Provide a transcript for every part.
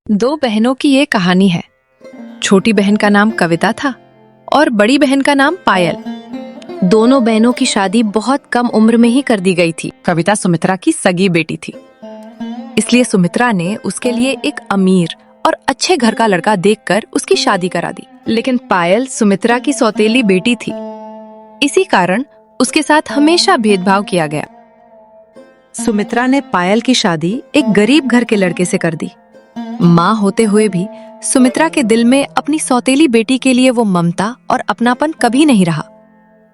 दो बहनों की ये कहानी है। छोटी बहन का नाम कविता था और बड़ी बहन का नाम पायल। दोनों बहनों की शादी बहुत कम उम्र में ही कर दी गई थी। कविता सुमित्रा की सगी बेटी थी, इसलिए सुमित्रा ने उसके लिए एक अमीर और अच्छे घर का लड़का देखकर उसकी शादी करा दी। लेकिन पायल सुमित्रा की सौतेली बेटी थी, इसी कारण उसके साथ हमेशा भेदभाव किया गया। सुमित्रा ने पायल की शादी एक गरीब घर के लड़के से कर दी। माँ होते हुए भी सुमित्रा के दिल में अपनी सौतेली बेटी के लिए वो ममता और अपनापन कभी नहीं रहा,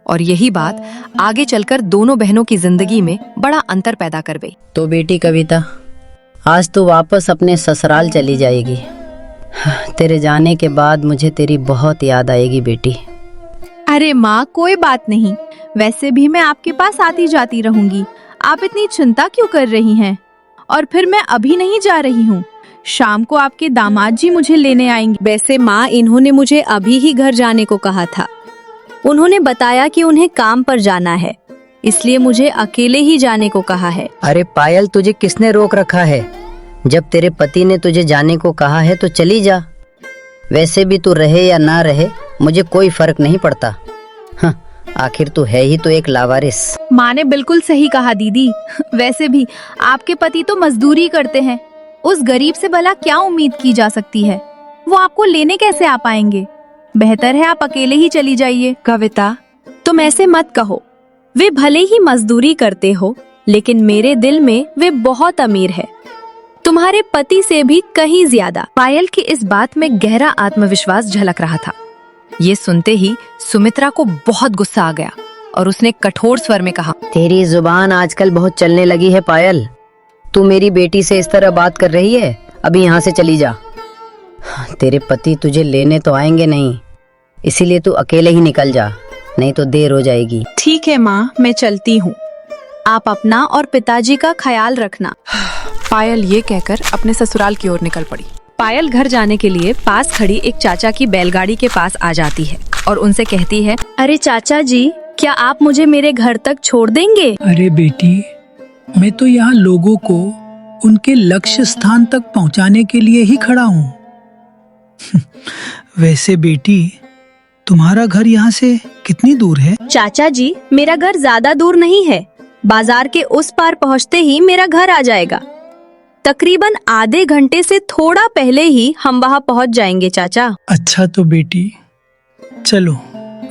और यही बात आगे चलकर दोनों बहनों की जिंदगी में बड़ा अंतर पैदा कर गई। तो बेटी कविता, आज तो वापस अपने ससुराल चली जाएगी। तेरे जाने के बाद मुझे तेरी बहुत याद आएगी बेटी। अरे माँ, कोई बात नहीं, वैसे भी मैं आपके पास आती जाती रहूंगी। आप इतनी चिंता क्यों कर रही हैं? और फिर मैं अभी नहीं जा रही हूँ, शाम को आपके दामाद जी मुझे लेने आएंगे। वैसे माँ, इन्होंने मुझे अभी ही घर जाने को कहा था। उन्होंने बताया कि उन्हें काम पर जाना है, इसलिए मुझे अकेले ही जाने को कहा है। अरे पायल, तुझे किसने रोक रखा है? जब तेरे पति ने तुझे जाने को कहा है तो चली जा। वैसे भी तू रहे या ना रहे मुझे कोई फर्क नहीं पड़ता। आखिर तू है ही तो एक लावारिस। माँ ने बिल्कुल सही कहा दीदी। वैसे भी आपके पति तो मजदूरी करते हैं, उस गरीब से भला क्या उम्मीद की जा सकती है? वो आपको लेने कैसे आ पाएंगे? बेहतर है आप अकेले ही चली जाइए। कविता, तुम ऐसे मत कहो। वे भले ही मजदूरी करते हो, लेकिन मेरे दिल में वे बहुत अमीर है, तुम्हारे पति से भी कहीं ज्यादा। पायल की इस बात में गहरा आत्मविश्वास झलक रहा था। ये सुनते ही सुमित्रा को बहुत गुस्सा आ गया और उसने कठोर स्वर में कहा, तेरी जुबान आजकल बहुत चलने लगी है पायल। तू मेरी बेटी से इस तरह बात कर रही है? अभी यहाँ से चली जा। तेरे पति तुझे लेने तो आएंगे नहीं, इसीलिए तू अकेले ही निकल जा, नहीं तो देर हो जाएगी। ठीक है माँ, मैं चलती हूँ। आप अपना और पिताजी का ख्याल रखना। पायल ये कहकर अपने ससुराल की ओर निकल पड़ी। पायल घर जाने के लिए पास खड़ी एक चाचा की बैलगाड़ी के पास आ जाती है और उनसे कहती है, अरे चाचा जी, क्या आप मुझे मेरे घर तक छोड़ देंगे? अरे बेटी, मैं तो यहाँ लोगों को उनके लक्ष्य स्थान तक पहुँचाने के लिए ही खड़ा हूँ। वैसे बेटी, तुम्हारा घर यहाँ से कितनी दूर है? चाचा जी, मेरा घर ज्यादा दूर नहीं है। बाजार के उस पार पहुँचते ही मेरा घर आ जाएगा। तकरीबन आधे घंटे से थोड़ा पहले ही हम वहाँ पहुँच जाएंगे चाचा। अच्छा तो बेटी, चलो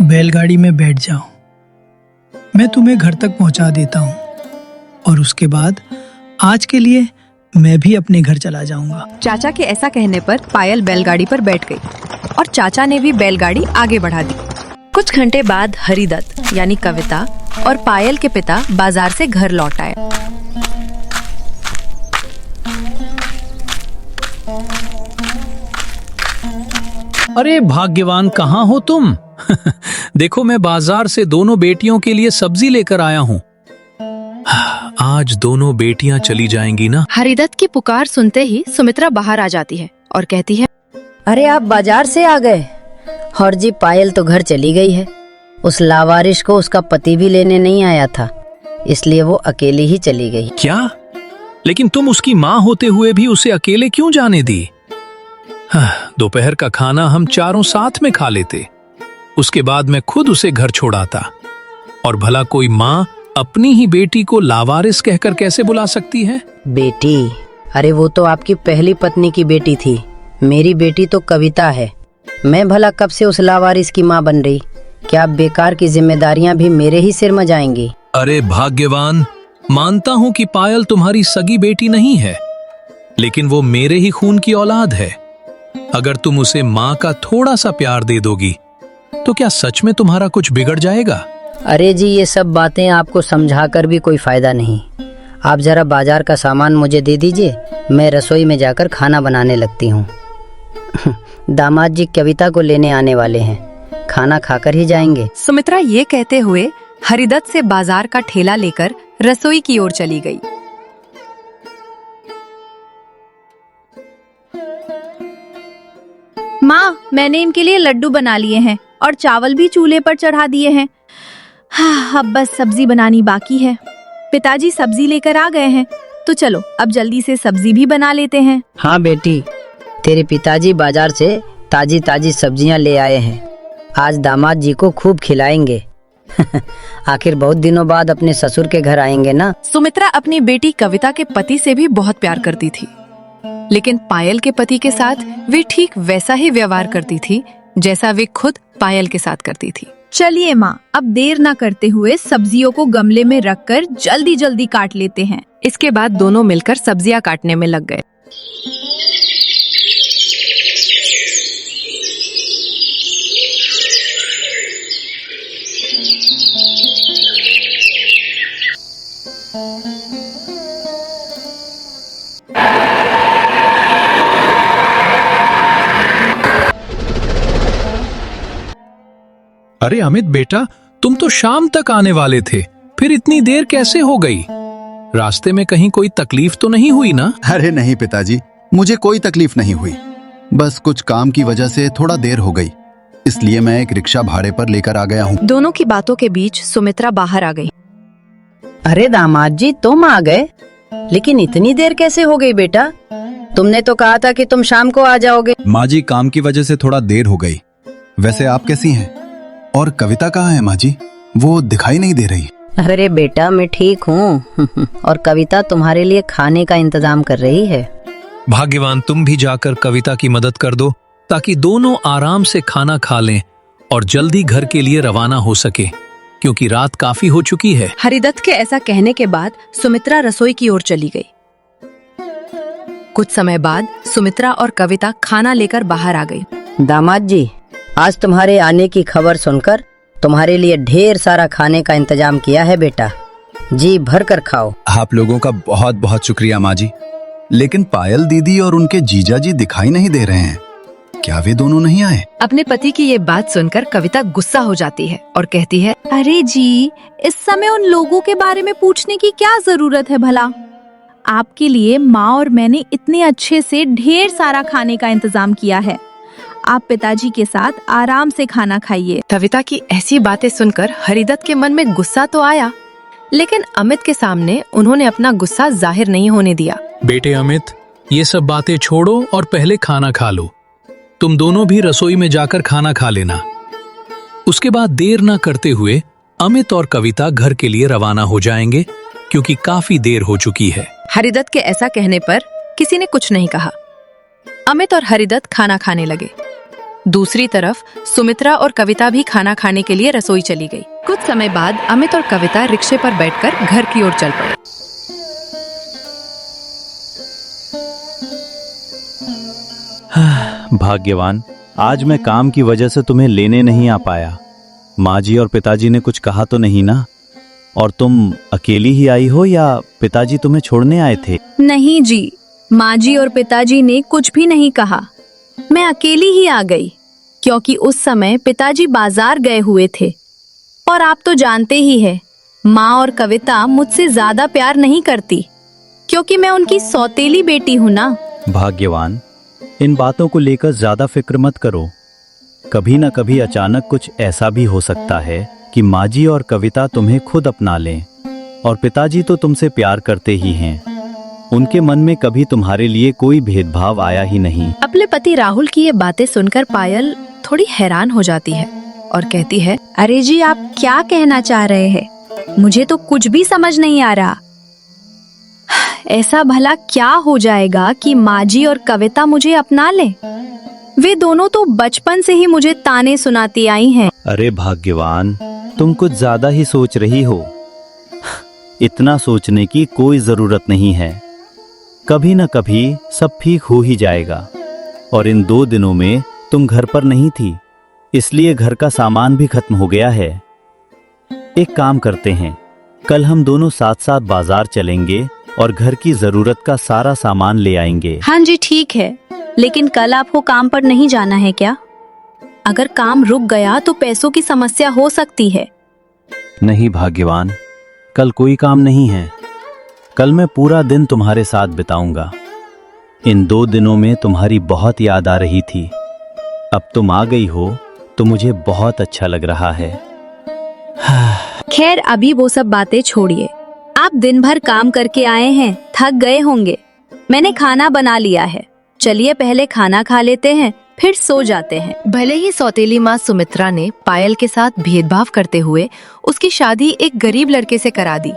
बैलगाड़ी में बैठ जाओ, मैं तुम्हें घर तक पहुँचा देता हूँ, और उसके बाद आज के लिए मैं भी अपने घर चला जाऊंगा। चाचा के ऐसा कहने पर पायल बैलगाड़ी पर बैठ गई और चाचा ने भी बैलगाड़ी आगे बढ़ा दी। कुछ घंटे बाद हरिदत्त यानी कविता और पायल के पिता बाजार से घर लौट आए। अरे भाग्यवान, कहाँ हो तुम? देखो, मैं बाजार से दोनों बेटियों के लिए सब्जी लेकर आया हूँ। आज दोनों बेटियां चली जाएंगी ना? हरिदत्त की पुकार सुनते ही सुमित्रा बाहर आ जाती है और कहती है, अरे आप बाजार से आ गए? और जी, पायल तो घर चली गई है। उस लावारिश को उसका पति भी लेने नहीं आया था, इसलिए वो अकेली ही चली गई। क्या? लेकिन तुम उसकी माँ होते हुए भी उसे अकेले क्यों जाने दी? दोपहर का खाना हम चारों साथ में खा लेते, उसके बाद मैं खुद उसे घर छोड़ाता। और भला कोई माँ अपनी ही बेटी को लावारिस कहकर कैसे बुला सकती है? बेटी, अरे वो तो आपकी पहली पत्नी की बेटी थी। मेरी बेटी तो कविता है। मैं भला कब से उस लावारिस की माँ बन रही? क्या बेकार की जिम्मेदारियां भी मेरे ही सिर में जाएंगी? अरे भाग्यवान, मानता हूँ कि पायल तुम्हारी सगी बेटी नहीं है, लेकिन वो मेरे ही खून की औलाद है। अगर तुम उसे माँ का थोड़ा सा प्यार दे दोगी तो क्या सच में तुम्हारा कुछ बिगड़ जाएगा? अरे जी, ये सब बातें आपको समझाकर भी कोई फायदा नहीं। आप जरा बाजार का सामान मुझे दे दीजिए, मैं रसोई में जाकर खाना बनाने लगती हूँ। दामाद जी कविता को लेने आने वाले हैं, खाना खाकर ही जाएंगे। सुमित्रा ये कहते हुए हरिदत्त से बाजार का ठेला लेकर रसोई की ओर चली गई। माँ, मैंने इनके लिए लड्डू बना लिए हैं और चावल भी चूल्हे पर चढ़ा दिए हैं। हाँ, अब बस सब्जी बनानी बाकी है। पिताजी सब्जी लेकर आ गए हैं, तो चलो अब जल्दी से सब्जी भी बना लेते हैं। हाँ बेटी, तेरे पिताजी बाजार से ताजी ताजी सब्जियां ले आए हैं। आज दामाद जी को खूब खिलाएंगे। आखिर बहुत दिनों बाद अपने ससुर के घर आएंगे ना। सुमित्रा अपनी बेटी कविता के पति से भी बहुत प्यार करती थी, लेकिन पायल के पति के साथ वे ठीक वैसा ही व्यवहार करती थी जैसा वे खुद पायल के साथ करती थी। चलिए माँ, अब देर न करते हुए सब्जियों को गमले में रखकर जल्दी जल्दी काट लेते हैं। इसके बाद दोनों मिलकर सब्जियां काटने में लग गए। अरे अमित बेटा, तुम तो शाम तक आने वाले थे, फिर इतनी देर कैसे हो गई? रास्ते में कहीं कोई तकलीफ तो नहीं हुई ना? अरे नहीं पिताजी, मुझे कोई तकलीफ नहीं हुई। बस कुछ काम की वजह से थोड़ा देर हो गई, इसलिए मैं एक रिक्शा भाड़े पर लेकर आ गया हूँ। दोनों की बातों के बीच सुमित्रा बाहर आ गई। अरे दामाद जी, तुम आ गए, लेकिन इतनी देर कैसे हो गई बेटा? तुमने तो कहा था कि तुम शाम को आ जाओगे। माँ जी, काम की वजह से थोड़ा देर हो गई। वैसे आप कैसी हैं? और कविता कहाँ है माँ जी? वो दिखाई नहीं दे रही। अरे बेटा, मैं ठीक हूँ। और कविता तुम्हारे लिए खाने का इंतजाम कर रही है। भाग्यवान तुम भी जाकर कविता की मदद कर दो, ताकि दोनों आराम से खाना खा लें और जल्दी घर के लिए रवाना हो सके, क्योंकि रात काफी हो चुकी है। हरिदत्त के ऐसा कहने के बाद सुमित्रा रसोई की ओर चली गई। कुछ समय बाद सुमित्रा और कविता खाना लेकर बाहर आ गई। दामाद जी, आज तुम्हारे आने की खबर सुनकर तुम्हारे लिए ढेर सारा खाने का इंतजाम किया है बेटा। जी भर कर खाओ। आप लोगों का बहुत बहुत शुक्रिया माँ जी। लेकिन पायल दीदी और उनके जीजा जी दिखाई नहीं दे रहे हैं। क्या वे दोनों नहीं आए? अपने पति की ये बात सुनकर कविता गुस्सा हो जाती है और कहती है, अरे जी, इस समय उन लोगों के बारे में पूछने की क्या जरूरत है भला? आपके लिए माँ और मैंने इतने अच्छे से ढेर सारा खाने का इंतजाम किया है। आप पिताजी के साथ आराम से खाना खाइए। कविता की ऐसी बातें सुनकर हरिदत्त के मन में गुस्सा तो आया, लेकिन अमित के सामने उन्होंने अपना गुस्सा जाहिर नहीं होने दिया। बेटे अमित, ये सब बातें छोड़ो और पहले खाना खा लो। तुम दोनों भी रसोई में जाकर खाना खा लेना। उसके बाद देर न करते हुए अमित और कविता घर के लिए रवाना हो जाएंगे, क्योंकि काफी देर हो चुकी है। हरिदत्त के ऐसा कहने पर किसी ने कुछ नहीं कहा। अमित और हरिदत्त खाना खाने लगे। दूसरी तरफ सुमित्रा और कविता भी खाना खाने के लिए रसोई चली गई। कुछ समय बाद अमित और कविता रिक्शे पर बैठकर घर की ओर चल पड़े। भाग्यवान, आज मैं काम की वजह से तुम्हें लेने नहीं आ पाया। माँ जी और पिताजी ने कुछ कहा तो नहीं ना? और तुम अकेली ही आई हो या पिताजी तुम्हें छोड़ने आए थे? नहीं जी, माँ जी और पिताजी ने कुछ भी नहीं कहा। मैं अकेली ही आ गई, क्योंकि उस समय पिताजी बाजार गए हुए थे। और आप तो जानते ही हैं, माँ और कविता मुझसे ज्यादा प्यार नहीं करती, क्योंकि मैं उनकी सौतेली बेटी हूँ ना। भाग्यवान, इन बातों को लेकर ज्यादा फिक्र मत करो। कभी न कभी अचानक कुछ ऐसा भी हो सकता है कि माँ जी और कविता तुम्हें खुद अपना लें। और पिताजी तो तुमसे प्यार करते ही हैं। उनके मन में कभी तुम्हारे लिए कोई भेदभाव आया ही नहीं। अपने पति राहुल की ये बातें सुनकर पायल थोड़ी हैरान हो जाती है और कहती है, अरे जी, आप क्या कहना चाह रहे हैं? मुझे तो कुछ भी समझ नहीं आ रहा। ऐसा भला क्या हो जाएगा कि माँ जी और कविता मुझे अपना ले? वे दोनों तो बचपन से ही मुझे ताने सुनाती आई हैं। अरे भाग्यवान, तुम कुछ ज्यादा ही सोच रही हो। इतना सोचने की कोई जरूरत नहीं है। कभी न कभी सब ठीक हो ही जाएगा। और इन 2 दिनों में तुम घर पर नहीं थी, इसलिए घर का सामान भी खत्म हो गया है। एक काम करते हैं, कल हम दोनों साथ साथ बाजार चलेंगे और घर की जरूरत का सारा सामान ले आएंगे। हाँ जी, ठीक है, लेकिन कल आपको काम पर नहीं जाना है क्या? अगर काम रुक गया तो पैसों की समस्या हो सकती है। नहीं भाग्यवान, कल कोई काम नहीं है। कल मैं पूरा दिन तुम्हारे साथ बिताऊंगा। इन 2 दिनों में तुम्हारी बहुत याद आ रही थी, अब तुम आ गई हो तो मुझे बहुत अच्छा लग रहा है। खैर अभी वो सब बातें छोड़िए। आप दिन भर काम करके आए हैं, थक गए होंगे। मैंने खाना बना लिया है, चलिए पहले खाना खा लेते हैं, फिर सो जाते हैं। भले ही सौतेली माँ सुमित्रा ने पायल के साथ भेदभाव करते हुए उसकी शादी एक गरीब लड़के से करा दी,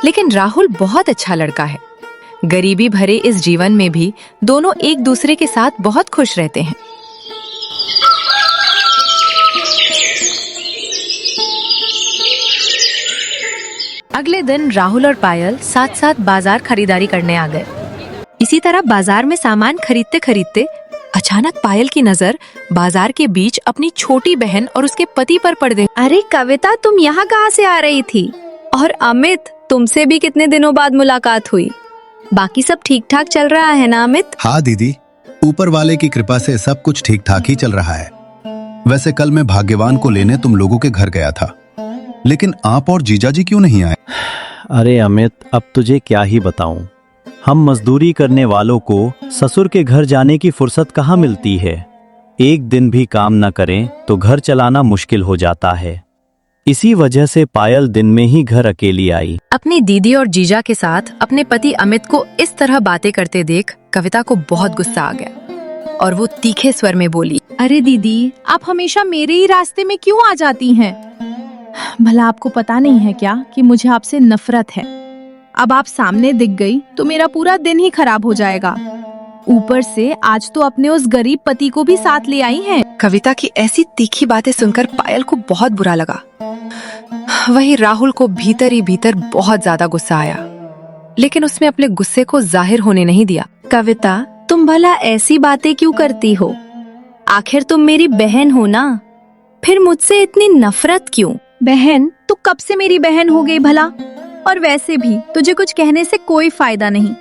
लेकिन राहुल बहुत अच्छा लड़का है। गरीबी भरे इस जीवन में भी दोनों एक दूसरे के साथ बहुत खुश रहते हैं। अगले दिन राहुल और पायल साथ साथ बाजार खरीदारी करने आ गए। इसी तरह बाजार में सामान खरीदते खरीदते अचानक पायल की नजर बाजार के बीच अपनी छोटी बहन और उसके पति पर पड़ गई। अरे कविता, तुम यहाँ कहाँ से आ रही थी? और अमित, तुमसे भी कितने दिनों बाद मुलाकात हुई। बाकी सब ठीक ठाक चल रहा है ना अमित? हाँ दीदी, ऊपर वाले की कृपा से सब कुछ ठीक ठाक ही चल रहा है। वैसे कल मैं भाग्यवान को लेने तुम लोगों के घर गया था, लेकिन आप और जीजा जी क्यों नहीं आए? अरे अमित, अब तुझे क्या ही बताऊं। हम मजदूरी करने वालों को ससुर के घर जाने की फुर्सत कहाँ मिलती है। एक दिन भी काम न करें तो घर चलाना मुश्किल हो जाता है। इसी वजह से पायल दिन में ही घर अकेली आई। अपनी दीदी और जीजा के साथ अपने पति अमित को इस तरह बातें करते देख कविता को बहुत गुस्सा आ गया और वो तीखे स्वर में बोली, अरे दीदी, आप हमेशा मेरे ही रास्ते में क्यों आ जाती हैं? भला आपको पता नहीं है क्या कि मुझे आपसे नफरत है। अब आप सामने दिख गई तो मेरा पूरा दिन ही खराब हो जाएगा। ऊपर से आज तो अपने उस गरीब पति को भी साथ ले आई हैं। कविता की ऐसी तीखी बातें सुनकर पायल को बहुत बुरा लगा। वही राहुल को भीतर ही भीतर बहुत ज्यादा गुस्सा आया, लेकिन उसने अपने गुस्से को जाहिर होने नहीं दिया। कविता, तुम भला ऐसी बातें क्यों करती हो? आखिर तुम मेरी बहन हो ना, फिर मुझसे इतनी नफरत क्यों? बहन? तू कब से मेरी बहन हो गई भला? और वैसे भी तुझे कुछ कहने से कोई फायदा नहीं।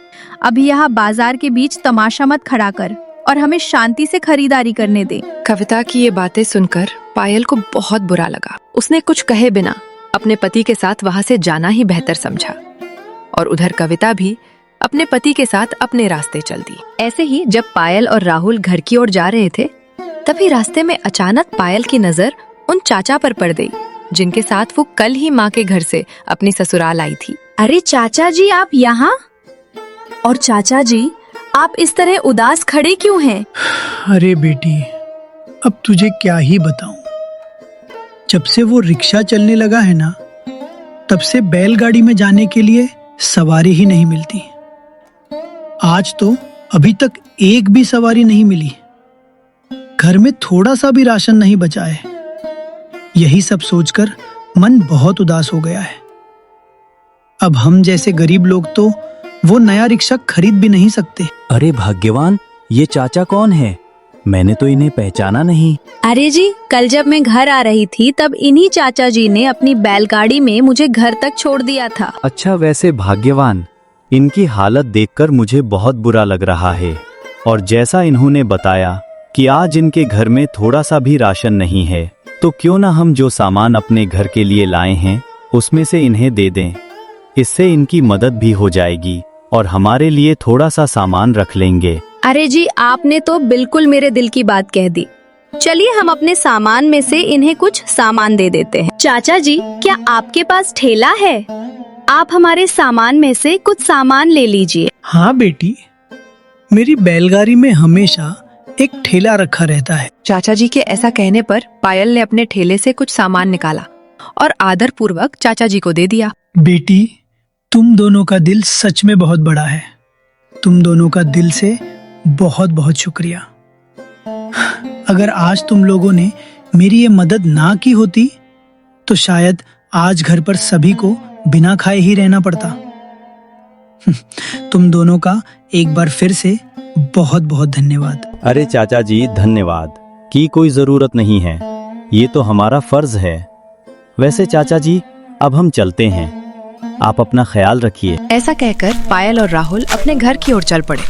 अभी यहाँ बाजार के बीच तमाशा मत खड़ा कर और हमें शांति से खरीदारी करने दे। कविता की ये बातें सुनकर पायल को बहुत बुरा लगा। उसने कुछ कहे बिना अपने पति के साथ वहां से जाना ही बेहतर समझा और उधर कविता भी अपने पति के साथ अपने रास्ते चल दी। ऐसे ही जब पायल और राहुल घर की ओर जा रहे थे, तभी रास्ते में अचानक पायल की नजर उन चाचा पर पड़ गई जिनके साथ वो कल ही माँ के घर से अपनी ससुराल आई थी। अरे चाचा जी, आप यहाँ? और चाचा जी, आप इस तरह उदास खड़े क्यों हैं? अरे बेटी, अब तुझे क्या ही बताऊं। जब से वो रिक्शा चलने लगा है ना, तब से बैलगाड़ी में जाने के लिए सवारी ही नहीं मिलती। आज तो अभी तक एक भी सवारी नहीं मिली। घर में थोड़ा सा भी राशन नहीं बचा है। यही सब सोचकर मन बहुत उदास हो गया है। अब हम जैसे गरीब लोग तो वो नया रिक्शा खरीद भी नहीं सकते। अरे भाग्यवान, ये चाचा कौन है? मैंने तो इन्हें पहचाना नहीं। अरे जी, कल जब मैं घर आ रही थी तब इन्हीं चाचा जी ने अपनी बैलगाड़ी में मुझे घर तक छोड़ दिया था। अच्छा, वैसे भाग्यवान, इनकी हालत देखकर मुझे बहुत बुरा लग रहा है। और जैसा इन्होंने बताया कि आज इनके घर में थोड़ा सा भी राशन नहीं है, तो क्यों ना हम जो सामान अपने घर के लिए लाए हैं उसमें से इन्हें दे दें। इससे इनकी मदद भी हो जाएगी और हमारे लिए थोड़ा सा सामान रख लेंगे। अरे जी, आपने तो बिल्कुल मेरे दिल की बात कह दी। चलिए हम अपने सामान में से इन्हें कुछ सामान दे देते हैं। चाचा जी, क्या आपके पास ठेला है? आप हमारे सामान में से कुछ सामान ले लीजिए। हाँ बेटी, मेरी बैलगाड़ी में हमेशा एक ठेला रखा रहता है। चाचा जी के ऐसा कहने पर पायल ने अपने ठेले से कुछ सामान निकाला और आदर पूर्वक चाचा जी को दे दिया। बेटी, तुम दोनों का दिल सच में बहुत बड़ा है। तुम दोनों का दिल से बहुत बहुत शुक्रिया। अगर आज तुम लोगों ने मेरी ये मदद ना की होती तो शायद आज घर पर सभी को बिना खाए ही रहना पड़ता। तुम दोनों का एक बार फिर से बहुत बहुत धन्यवाद। अरे चाचा जी, धन्यवाद की कोई जरूरत नहीं है, ये तो हमारा फर्ज है। वैसे चाचा जी, अब हम चलते हैं, आप अपना ख्याल रखिए। ऐसा कहकर पायल और राहुल अपने घर की ओर चल पड़े।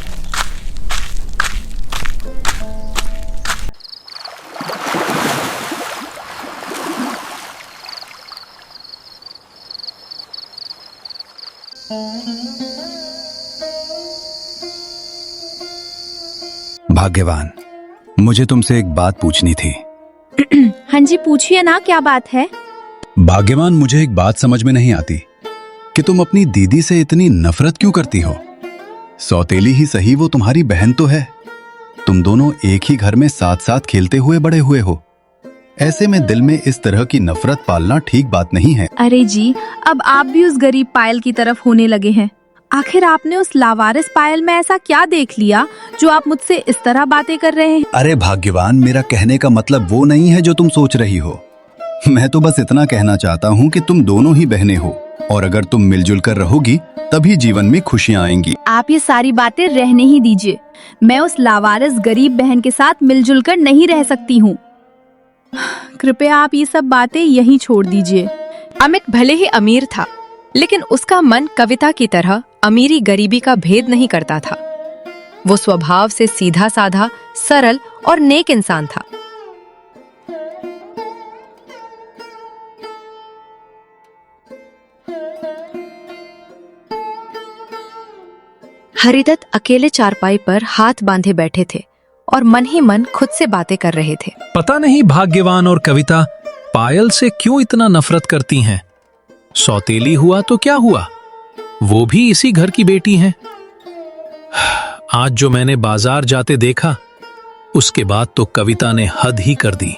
भाग्यवान, मुझे तुमसे एक बात पूछनी थी। हाँ जी, पूछिए ना, क्या बात है? भाग्यवान, मुझे एक बात समझ में नहीं आती कि तुम अपनी दीदी से इतनी नफरत क्यों करती हो। सौतेली ही सही, वो तुम्हारी बहन तो है। तुम दोनों एक ही घर में साथ साथ खेलते हुए बड़े हुए हो। ऐसे में दिल में इस तरह की नफरत पालना ठीक बात नहीं है। अरे जी, अब आप भी उस गरीब पायल की तरफ होने लगे हैं। आखिर आपने उस लावारिस पायल में ऐसा क्या देख लिया जो आप मुझसे इस तरह बातें कर रहे हैं? अरे भाग्यवान, मेरा कहने का मतलब वो नहीं है जो तुम सोच रही हो। मैं तो बस इतना कहना चाहता हूँ कि तुम दोनों ही बहनें हो, और अगर तुम मिलजुल कर रहोगी तभी जीवन में खुशियाँ आएंगी। आप ये सारी बातें रहने ही दीजिए। मैं उस लावारिस गरीब बहन के साथ मिलजुल कर नहीं रह सकती हूँ। कृपया आप ये सब बातें यहीं छोड़ दीजिए। अमित भले ही अमीर था, लेकिन उसका मन कविता की तरह अमीरी गरीबी का भेद नहीं करता था। वो स्वभाव से सीधा साधा, सरल और नेक इंसान था। हरिदत्त अकेले चारपाई पर हाथ बांधे बैठे थे और मन ही मन खुद से बातें कर रहे थे। पता नहीं भाग्यवान और कविता पायल से क्यों इतना नफरत करती हैं। सौतेली हुआ तो क्या हुआ, वो भी इसी घर की बेटी हैं। आज जो मैंने बाजार जाते देखा, उसके बाद तो कविता ने हद ही कर दी।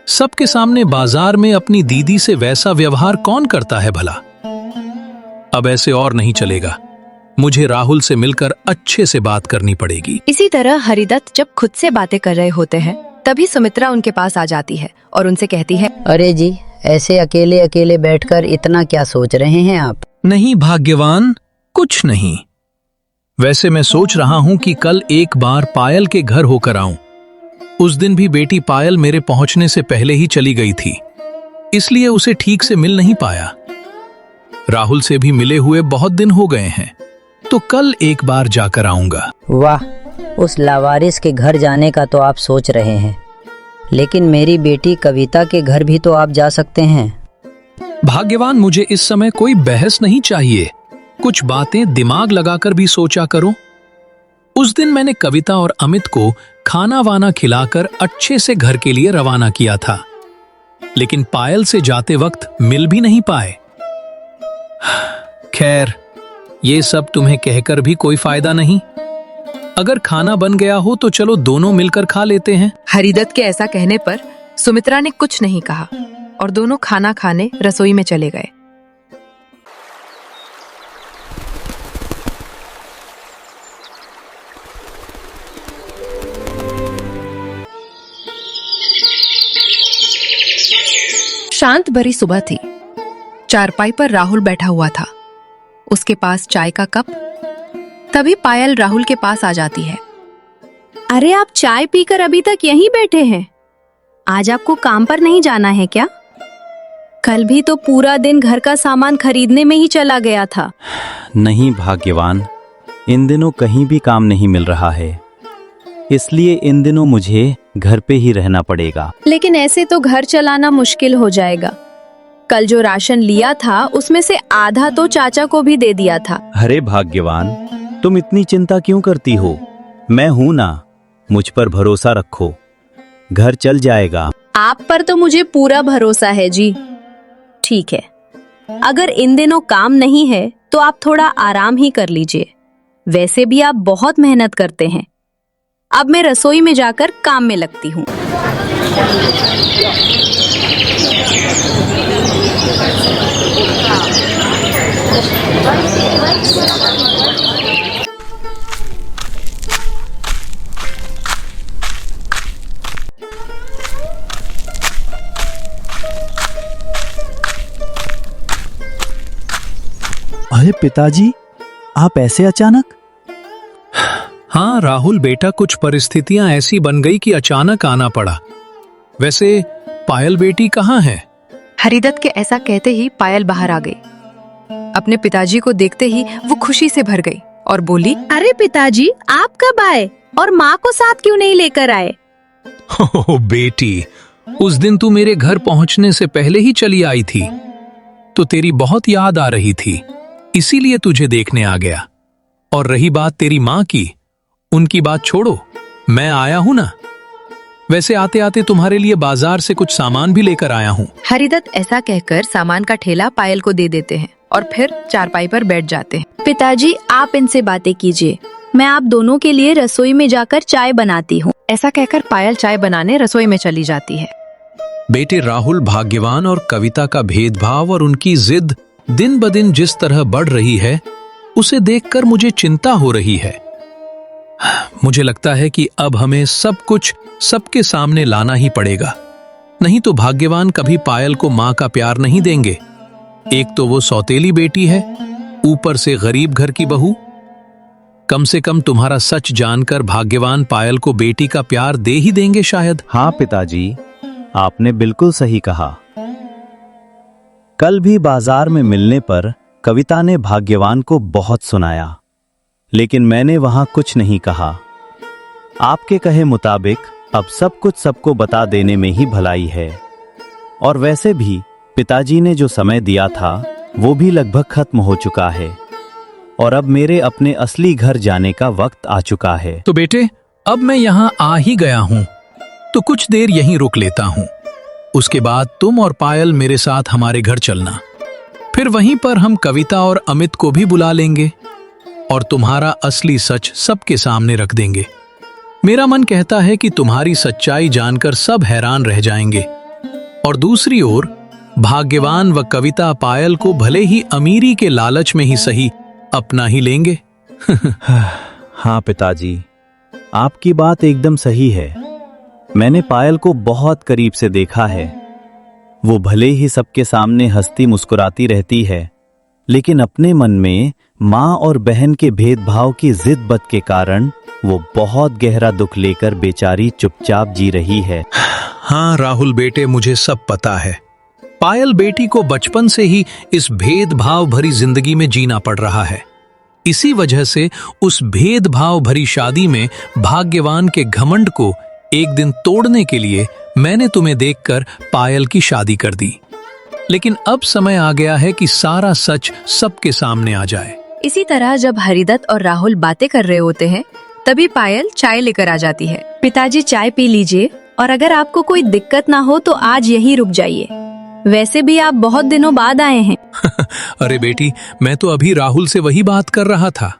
सबके सामने बाजार में अपनी दीदी से वैसा व्यवहार कौन करता है भला। अब ऐसे और नहीं चलेगा। मुझे राहुल से मिलकर अच्छे से बात करनी पड़ेगी। इसी तरह हरिदत्त जब खुद से बातें कर रहे होते हैं, तभी सुमित्रा उनके पास आ जाती है और उनसे कहती है, अरे जी, ऐसे अकेले अकेले बैठकर इतना क्या सोच रहे हैं आप? नहीं भाग्यवान, कुछ नहीं। वैसे मैं सोच रहा हूं कि कल एक बार पायल के घर होकर आऊं। उस दिन भी बेटी पायल मेरे पहुंचने से पहले ही चली गई थी, इसलिए उसे ठीक से मिल नहीं पाया। राहुल से भी मिले हुए बहुत दिन हो गए हैं, तो कल एक बार जाकर आऊंगा। वाह, उस लावारिस के घर जाने का तो आप सोच रहे हैं, लेकिन मेरी बेटी कविता के घर भी तो आप जा सकते हैं। भाग्यवान, मुझे इस समय कोई बहस नहीं चाहिए। कुछ बातें दिमाग लगाकर भी सोचा करो। उस दिन मैंने कविता और अमित को खाना वाना खिलाकर अच्छे से घर के लिए रवाना किया था, लेकिन पायल से जाते वक्त मिल भी नहीं पाए। खैर, ये सब तुम्हें कहकर भी कोई फायदा नहीं। अगर खाना बन गया हो तो चलो दोनों मिलकर खा लेते हैं। हरिदत्त के ऐसा कहने पर सुमित्रा ने कुछ नहीं कहा और दोनों खाना खाने रसोई में चले गए। शांत भरी सुबह थी। चारपाई पर राहुल बैठा हुआ था, उसके पास चाय का कप। तभी पायल राहुल के पास आ जाती है। अरे, आप चाय पीकर अभी तक यहीं बैठे हैं? आज आपको काम पर नहीं जाना है क्या? कल भी तो पूरा दिन घर का सामान खरीदने में ही चला गया था। नहीं भाग्यवान, इन दिनों कहीं भी काम नहीं मिल रहा है, इसलिए इन दिनों मुझे घर पे ही रहना पड़ेगा। लेकिन ऐसे तो घर चलाना मुश्किल हो जाएगा। कल जो राशन लिया था उसमें से आधा तो चाचा को भी दे दिया था। अरे भाग्यवान, तुम इतनी चिंता क्यों करती हो? मैं हूं ना, मुझ पर भरोसा रखो, घर चल जाएगा। आप पर तो मुझे पूरा भरोसा है जी। ठीक है, अगर इन दिनों काम नहीं है तो आप थोड़ा आराम ही कर लीजिए। वैसे भी आप बहुत मेहनत करते हैं। अब मैं रसोई में जाकर काम में लगती हूँ। अरे पिताजी, आप ऐसे अचानक? हाँ राहुल बेटा, कुछ परिस्थितियां ऐसी बन गई कि अचानक आना पड़ा। वैसे पायल बेटी कहाँ है? हरिदत्त के ऐसा कहते ही पायल बाहर आ गई। अपने पिताजी को देखते ही वो खुशी से भर गई और बोली, अरे पिताजी, आप कब आए और माँ को साथ क्यों नहीं लेकर आए? ओ बेटी, उस दिन तू मेरे घर पहुंचने से पहले ही चली आई थी, तो तेरी बहुत याद आ रही थी, इसीलिए तुझे देखने आ गया। और रही बात तेरी माँ की, उनकी बात छोड़ो, मैं आया हूं ना, वैसे आते आते तुम्हारे लिए बाजार से कुछ सामान भी लेकर आया हूँ। हरिदत्त ऐसा कहकर सामान का ठेला पायल को दे देते हैं और फिर चारपाई पर बैठ जाते हैं। पिताजी, आप इनसे बातें कीजिए, मैं आप दोनों के लिए रसोई में जाकर चाय बनाती हूँ। ऐसा कहकर पायल चाय बनाने रसोई में चली जाती है। बेटे राहुल, भाग्यवान और कविता का भेदभाव और उनकी जिद दिन ब दिन जिस तरह बढ़ रही है, उसे देखकर मुझे चिंता हो रही है। मुझे लगता है कि अब हमें सब कुछ सबके सामने लाना ही पड़ेगा, नहीं तो भाग्यवान कभी पायल को माँ का प्यार नहीं देंगे। एक तो वो सौतेली बेटी है, ऊपर से गरीब घर की बहू। कम से कम तुम्हारा सच जानकर भाग्यवान पायल को बेटी का प्यार दे ही देंगे शायद। हाँ पिताजी, आपने बिल्कुल सही कहा। कल भी बाजार में मिलने पर कविता ने भाग्यवान को बहुत सुनाया, लेकिन मैंने वहां कुछ नहीं कहा। आपके कहे मुताबिक अब सब कुछ सबको बता देने में ही भलाई है। और वैसे भी पिताजी ने जो समय दिया था वो भी लगभग खत्म हो चुका है और अब मेरे अपने असली घर जाने का वक्त आ चुका है। तो बेटे, अब मैं यहाँ आ ही गया हूँ, तो कुछ देर यहीं रुक लेता हूँ। उसके बाद तुम और पायल मेरे साथ हमारे घर चलना। फिर वहीं पर हम कविता और अमित को भी बुला लेंगे और तुम्हारा असली सच सबके सामने रख देंगे। मेरा मन कहता है कि तुम्हारी सच्चाई जानकर सब हैरान रह जाएंगे। और दूसरी ओर भाग्यवान व कविता पायल को भले ही अमीरी के लालच में ही सही अपना ही लेंगे। हाँ पिताजी, आपकी बात एकदम सही है। मैंने पायल को बहुत करीब से देखा है। वो भले ही सबके सामने हंसती मुस्कुराती रहती है, लेकिन अपने मन में माँ और बहन के भेदभाव की जिद बद के कारण वो बहुत गहरा दुख लेकर बेचारी चुपचाप जी रही है। हाँ राहुल बेटे, मुझे सब पता है। पायल बेटी को बचपन से ही इस भेदभाव भरी जिंदगी में जीना पड़ रहा है। इसी वजह से उस भेदभाव भरी शादी में भाग्यवान के घमंड को एक दिन तोड़ने के लिए मैंने तुम्हें देखकर पायल की शादी कर दी। लेकिन अब समय आ गया है कि सारा सच सबके सामने आ जाए। इसी तरह जब हरिदत्त और राहुल बातें कर रहे होते हैं, तभी पायल चाय लेकर आ जाती है। पिताजी, चाय पी लीजिए और अगर आपको कोई दिक्कत ना हो तो आज यहीं रुक जाइए। वैसे भी आप बहुत दिनों बाद आए हैं। अरे बेटी, मैं तो अभी राहुल से वही बात कर रहा था।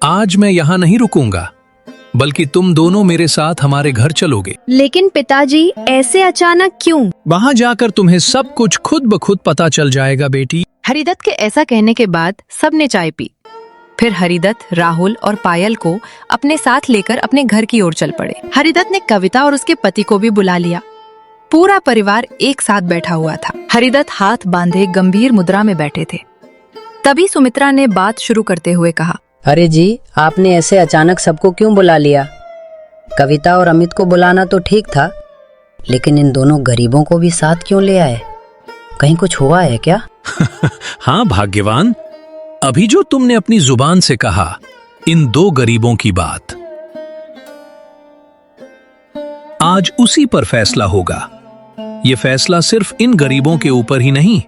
आज मैं यहाँ नहीं रुकूंगा, बल्कि तुम दोनों मेरे साथ हमारे घर चलोगे। लेकिन पिताजी, ऐसे अचानक क्यों? वहाँ जाकर तुम्हें सब कुछ खुद ब खुद पता चल जाएगा बेटी। हरिदत्त के ऐसा कहने के बाद सबने चाय पी। फिर हरिदत्त, राहुल और पायल को अपने साथ लेकर अपने घर की ओर चल पड़े। हरिदत्त ने कविता और उसके पति को भी बुला लिया। पूरा परिवार एक साथ बैठा हुआ था। हरिदत्त हाथ बांधे गंभीर मुद्रा में बैठे थे। तभी सुमित्रा ने बात शुरू करते हुए कहा, अरे जी, आपने ऐसे अचानक सबको क्यों बुला लिया? कविता और अमित को बुलाना तो ठीक था, लेकिन इन दोनों गरीबों को भी साथ क्यों ले आए? कहीं कुछ हुआ है क्या? हाँ भाग्यवान, अभी जो तुमने अपनी जुबान से कहा, इन दो गरीबों की बात, आज उसी पर फैसला होगा। ये फैसला सिर्फ इन गरीबों के ऊपर ही नहीं,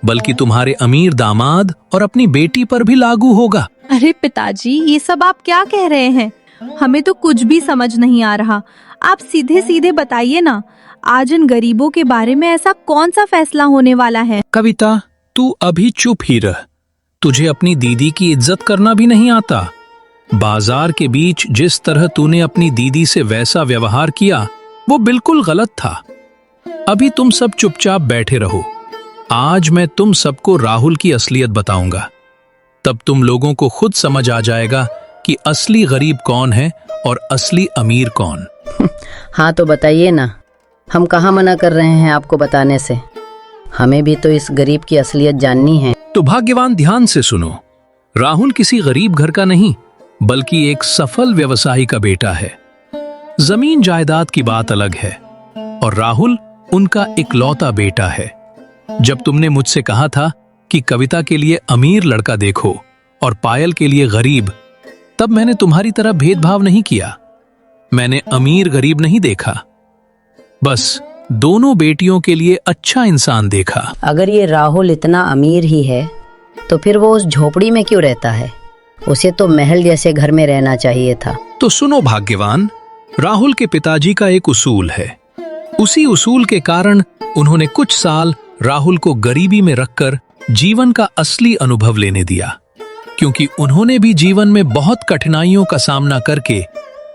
बल्कि तुम्हारे अमीर दामाद और अपनी बेटी पर भी लागू होगा। अरे पिताजी, ये सब आप क्या कह रहे हैं? हमें तो कुछ भी समझ नहीं आ रहा। आप सीधे सीधे बताइए ना, आज इन गरीबों के बारे में ऐसा कौन सा फैसला होने वाला है? कविता, तू अभी चुप ही रह। तुझे अपनी दीदी की इज्जत करना भी नहीं आता। बाजार के बीच जिस तरह तूने अपनी दीदी से वैसा व्यवहार किया, वो बिल्कुल गलत था। अभी तुम सब चुपचाप बैठे रहो। आज मैं तुम सबको राहुल की असलियत बताऊंगा। तब तुम लोगों को खुद समझ आ जाएगा कि असली गरीब कौन है और असली अमीर कौन। हाँ तो बताइए ना, हम कहाँ मना कर रहे हैं आपको बताने से। हमें भी तो इस गरीब की असलियत जाननी है। तो भाग्यवान, ध्यान से सुनो। राहुल किसी गरीब घर का नहीं, बल्कि एक सफल व्यवसायी का बेटा है। जमीन जायदाद की बात अलग है, और राहुल उनका इकलौता बेटा है। जब तुमने मुझसे कहा था कि कविता के लिए अमीर लड़का देखो और पायल के लिए गरीब, तब मैंने तुम्हारी तरह भेदभाव नहीं किया। मैंने अमीर गरीब नहीं देखा, बस दोनों बेटियों के लिए अच्छा इंसान देखा। अगर ये राहुल इतना अमीर ही है, तो फिर वो उस झोपड़ी में क्यों रहता है? उसे तो महल जैसे घर में रहना चाहिए था। तो सुनो भाग्यवान, राहुल के पिताजी का एक उसूल है। उसी उसूल के कारण उन्होंने कुछ साल राहुल को गरीबी में रखकर जीवन का असली अनुभव लेने दिया, क्योंकि उन्होंने भी जीवन में बहुत कठिनाइयों का सामना करके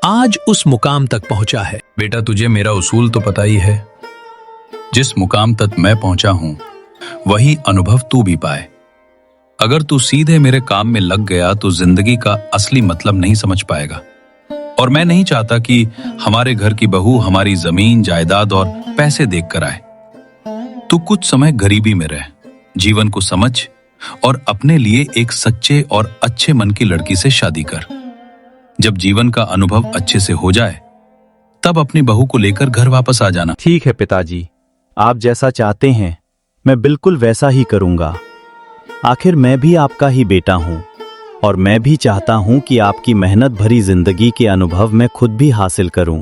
आज उस मुकाम तक पहुंचा है। बेटा, तुझे मेरा उसूल तो पता ही है। जिस मुकाम तक मैं पहुंचा हूं वही अनुभव तू भी पाए। अगर तू सीधे मेरे काम में लग गया तो जिंदगी का असली मतलब नहीं समझ पाएगा। और मैं नहीं चाहता कि हमारे घर की बहू हमारी जमीन जायदाद और पैसे देखकर आए। तू कुछ समय गरीबी में रह, जीवन को समझ और अपने लिए एक सच्चे और अच्छे मन की लड़की से शादी कर। जब जीवन का अनुभव अच्छे से हो जाए तब अपनी बहू को लेकर घर वापस आ जाना। ठीक है पिताजी, आप जैसा चाहते हैं मैं बिल्कुल वैसा ही करूंगा। आखिर मैं भी आपका ही बेटा हूं और मैं भी चाहता हूं कि आपकी मेहनत भरी जिंदगी के अनुभव मैं खुद भी हासिल करूं।